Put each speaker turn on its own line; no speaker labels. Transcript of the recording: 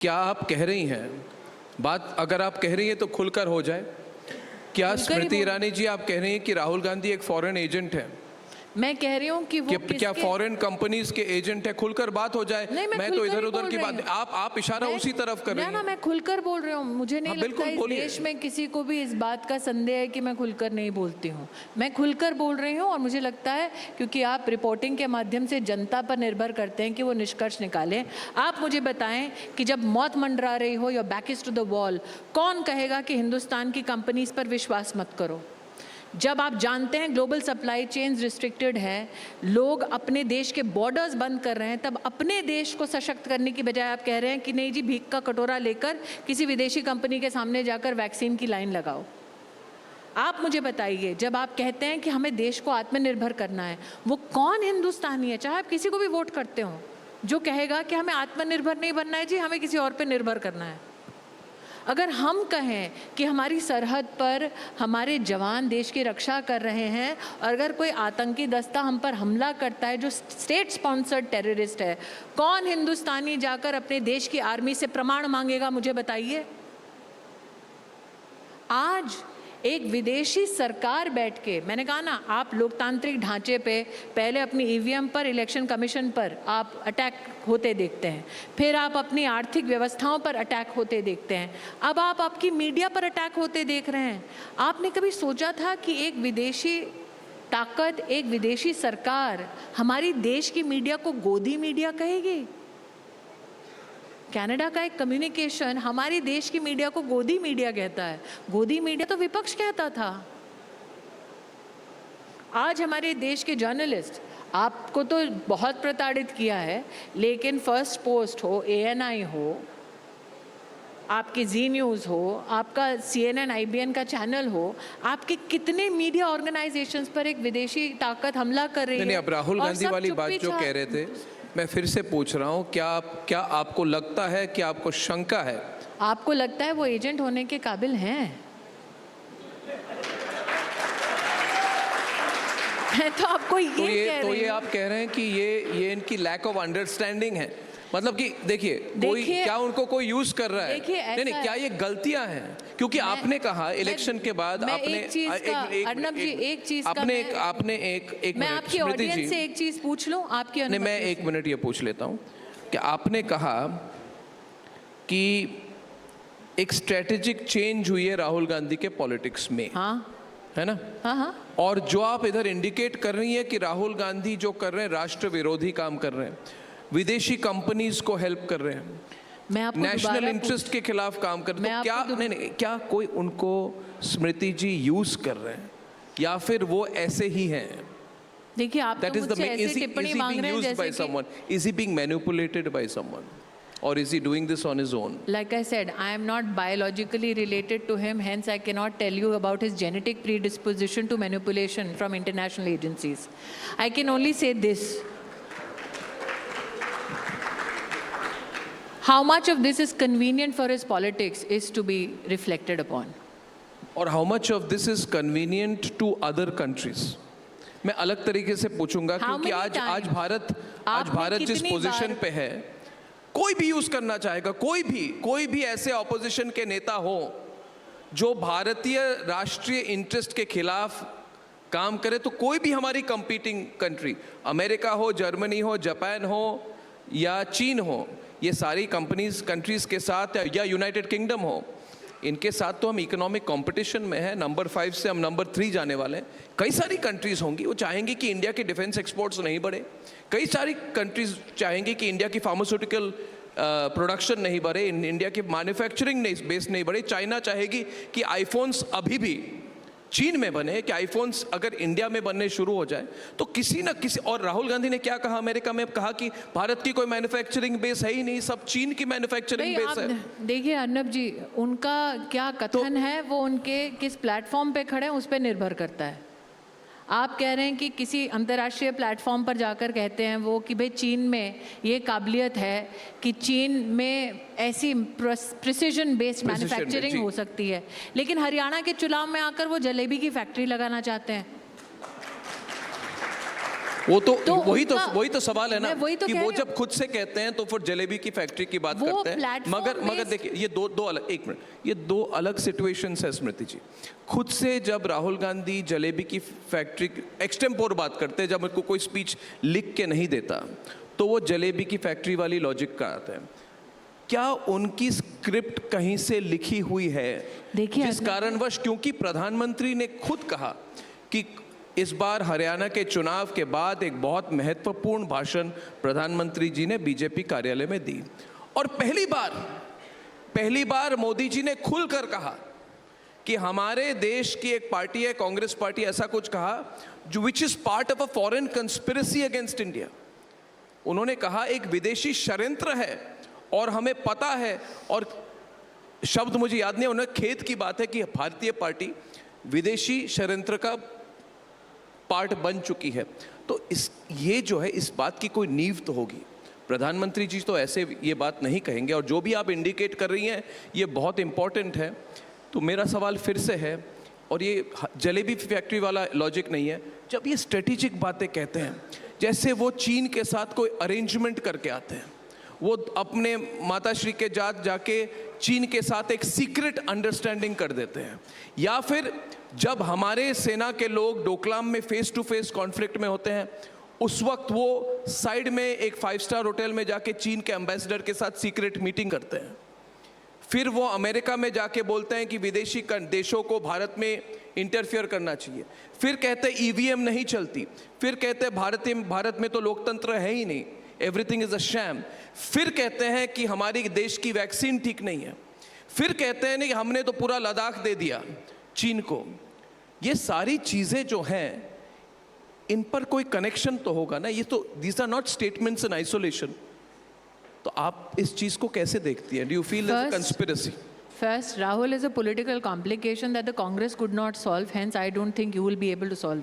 क्या आप कह रही हैं, बात अगर आप कह रही हैं तो खुलकर हो जाए, क्या स्मृति ईरानी जी आप कह रही हैं कि राहुल गांधी एक फॉरेन एजेंट है?
मैं कह रही हूँ कि वो
क्या फॉरेन कंपनीज के एजेंट है? खुलकर बात हो जाए। मैं तो इधर उधर की बात, आप इशारा उसी तरफ कर रही हैं।
ना मैं खुलकर बोल रही हूँ। मुझे नहीं लगता इस देश में किसी को भी इस बात का संदेह है कि मैं खुलकर नहीं बोलती हूँ। मैं खुलकर बोल रही हूँ और मुझे लगता है क्योंकि आप रिपोर्टिंग के माध्यम से जनता पर निर्भर करते हैं कि वो निष्कर्ष निकालें। आप मुझे बताएं कि जब मौत मंडरा रही हो या back is to the wall, कौन कहेगा कि हिंदुस्तान की कंपनीज पर विश्वास मत करो? जब आप जानते हैं ग्लोबल सप्लाई चेन्स रिस्ट्रिक्टेड है, लोग अपने देश के बॉर्डर्स बंद कर रहे हैं, तब अपने देश को सशक्त करने की बजाय आप कह रहे हैं कि नहीं जी, भीख का कटोरा लेकर किसी विदेशी कंपनी के सामने जाकर वैक्सीन की लाइन लगाओ। आप मुझे बताइए, जब आप कहते हैं कि हमें देश को आत्मनिर्भर करना है, वो कौन हिंदुस्तानी है, चाहे आप किसी को भी वोट करते हो, जो कहेगा कि हमें आत्मनिर्भर नहीं बनना है जी, हमें किसी और पर निर्भर करना है? अगर हम कहें कि हमारी सरहद पर हमारे जवान देश की रक्षा कर रहे हैं और अगर कोई आतंकी दस्ता हम पर हमला करता है जो स्टेट स्पॉन्सर्ड टेररिस्ट है, कौन हिंदुस्तानी जाकर अपने देश की आर्मी से प्रमाण मांगेगा? मुझे बताइए। आज एक विदेशी सरकार बैठ के, मैंने कहा ना, आप लोकतांत्रिक ढांचे पे पहले अपनी ईवीएम पर, इलेक्शन कमीशन पर आप अटैक होते देखते हैं, फिर आप अपनी आर्थिक व्यवस्थाओं पर अटैक होते देखते हैं, अब आप आपकी मीडिया पर अटैक होते देख रहे हैं। आपने कभी सोचा था कि एक विदेशी ताकत, एक विदेशी सरकार हमारी देश की मीडिया को गोदी मीडिया कहेगी? कनाडा का एक कम्युनिकेशन हमारी देश की मीडिया को गोदी मीडिया कहता है। गोदी मीडिया तो विपक्ष कहता था। आज हमारे देश के जर्नलिस्ट, आपको तो बहुत प्रताड़ित किया है, लेकिन फर्स्ट पोस्ट हो, ANI हो, आपकी जी न्यूज़ हो, आपका CNN IBN का चैनल हो, आपके कितने मीडिया ऑर्गेनाइजेशंस पर एक विदेशी ताकत हमला कर रही है।
नहीं, अब राहुल गांधी वाली बात जो कह रहे थे, मैं फिर से पूछ रहा हूँ, क्या आपको लगता है, क्या आपको शंका है,
आपको लगता है वो एजेंट होने के काबिल हैं? मैं तो आपको
ये आप कह रहे हैं कि ये इनकी लैक ऑफ अंडरस्टैंडिंग है, मतलब कि देखिए क्या उनको कोई यूज कर रहा है? नहीं, क्या ये गलतियां हैं? क्योंकि आपने कहा इलेक्शन के बाद आपने
अर्नब जी एक चीज का
आपने एक
मैं आपकी ऑडियंस से एक चीज पूछ लूं, आपकी
नहीं, मैं 1 मिनट ये पूछ लेता हूं कि आपने कहा कि एक स्ट्रेटेजिक चेंज हुई है राहुल गांधी के पॉलिटिक्स में,
हाँ
है ना?
हाँ।
और जो आप इधर इंडिकेट कर रही है कि राहुल गांधी जो कर रहे हैं राष्ट्र विरोधी काम कर रहे हैं, विदेशी कंपनीज को हेल्प कर रहे हैं,
मैं आपको
नेशनल इंटरेस्ट के खिलाफ काम कर रहे हैं, तो क्या नहीं, क्या कोई उनको स्मृति जी यूज कर रहे हैं या फिर वो ऐसे ही हैं?
देखिए, आप तो मुझसे ऐसे टिप्पणी मांग रहे हैं जैसे कि
is he being manipulated by someone or is he doing this on his own?
Like I said, I am not biologically related to him, hence I cannot tell you about his genetic predisposition to manipulation from international agencies. I can only say this: how much of this is convenient for his politics is to be reflected upon.
और how much of this is convenient to other countries? मैं अलग तरीके से पूछूंगा, क्योंकि आज भारत जिस position पे है, कोई भी यूज करना चाहेगा, कोई भी ऐसे ऑपोजिशन के नेता हो जो भारतीय राष्ट्रीय इंटरेस्ट के खिलाफ काम करे, तो कोई भी हमारी कंपीटिंग कंट्री, अमेरिका हो, जर्मनी हो, जापान हो या चीन हो, ये सारी कंट्रीज के साथ, या यूनाइटेड किंगडम हो, इनके साथ तो हम इकोनॉमिक कंपटीशन में है। नंबर 5 से हम नंबर 3 जाने वाले हैं। कई सारी कंट्रीज होंगी वो चाहेंगी कि इंडिया के डिफेंस एक्सपोर्ट्स नहीं बढ़े, कई सारी कंट्रीज चाहेंगी कि इंडिया की फार्मास्यूटिकल प्रोडक्शन नहीं बढ़े, इंडिया की मैन्युफैक्चरिंग बेस नहीं बढ़े। चाइना चाहेगी कि आईफोन्स अभी भी चीन में बने, कि आईफोन्स अगर इंडिया में बनने शुरू हो जाए तो किसी ना किसी, और राहुल गांधी ने क्या कहा अमेरिका में, कहा कि भारत की कोई मैन्युफैक्चरिंग बेस है ही नहीं, सब चीन की मैन्युफैक्चरिंग बेस है।
देखिए अर्नब जी, उनका क्या कथन है, वो उनके किस प्लेटफॉर्म पे खड़े हैं उस पर निर्भर करता है। आप कह रहे हैं कि किसी अंतर्राष्ट्रीय प्लेटफॉर्म पर जाकर कहते हैं वो कि भाई चीन में ये काबिलियत है कि चीन में ऐसी प्रिसिजन बेस्ड मैन्युफैक्चरिंग हो सकती है, लेकिन हरियाणा के चुनाव में आकर वो जलेबी की फैक्ट्री लगाना चाहते हैं।
वो तो वही
उनका-
तो सवाल है ना
मैं वही तो
कि
कह
वो
रही
जब खुद से कहते हैं तो फिर जलेबी की फैक्ट्री की बात
वो
करते हैं।
platform
मगर
based-
देखिए ये दो अलग, एक मिनट, ये दो अलग सिचुएशंस है स्मृति जी। खुद से जब राहुल गांधी जलेबी की फैक्ट्री एक्सटेम्पोर बात करते हैं, जब उनको कोई स्पीच लिख के नहीं देता, तो वो जलेबी की फैक्ट्री वाली लॉजिक का आता है। क्या उनकी स्क्रिप्ट कहीं से लिखी हुई है?
देखिए,
जिस कारणवश, क्योंकि प्रधानमंत्री ने खुद कहा कि इस बार हरियाणा के चुनाव के बाद एक बहुत महत्वपूर्ण भाषण प्रधानमंत्री जी ने बीजेपी कार्यालय में दी, और पहली बार मोदी जी ने खुलकर कहा कि हमारे देश की एक पार्टी है कांग्रेस पार्टी, ऐसा कुछ कहा जो which is part of a foreign conspiracy against India. उन्होंने कहा एक विदेशी षड्यंत्र है और हमें पता है, और शब्द मुझे याद नहीं, उन्हें खेद की बात है कि भारतीय पार्टी विदेशी षड्यंत्र का पार्ट बन चुकी है। तो ये जो है, इस बात की कोई नींव तो होगी। प्रधानमंत्री जी तो ऐसे ये बात नहीं कहेंगे, और जो भी आप इंडिकेट कर रही हैं ये बहुत इंपॉर्टेंट है। तो मेरा सवाल फिर से है, और ये जलेबी फैक्ट्री वाला लॉजिक नहीं है, जब ये स्ट्रेटेजिक बातें कहते हैं, जैसे वो चीन के साथ कोई अरेंजमेंट करके आते हैं, वो अपने माताश्री के जाके चीन के साथ एक सीक्रेट अंडरस्टैंडिंग कर देते हैं, या फिर जब हमारे सेना के लोग डोकलाम में फेस टू फेस कॉन्फ्लिक्ट में होते हैं, उस वक्त वो साइड में एक 5 स्टार होटल में जाके चीन के एम्बेसडर के साथ सीक्रेट मीटिंग करते हैं। फिर वो अमेरिका में जाके बोलते हैं कि विदेशी देशों को भारत में इंटरफियर करना चाहिए। फिर कहते हैं ईवीएम नहीं चलती। फिर कहते हैं भारत में तो लोकतंत्र है ही नहीं, एवरीथिंग इज अ शैम। फिर कहते हैं कि हमारी देश की वैक्सीन ठीक नहीं है। फिर कहते हैं नहीं, हमने तो पूरा लद्दाख दे दिया चीन को। ये सारी चीजें जो हैं, इन पर कोई कनेक्शन तो होगा ना। ये तो these are not statements in isolation. तो आप इस चीज को कैसे देखती हैं? Do you feel that's a conspiracy?
First, Rahul is a political complication that the Congress could not solve. Hence, I don't think you will be able to solve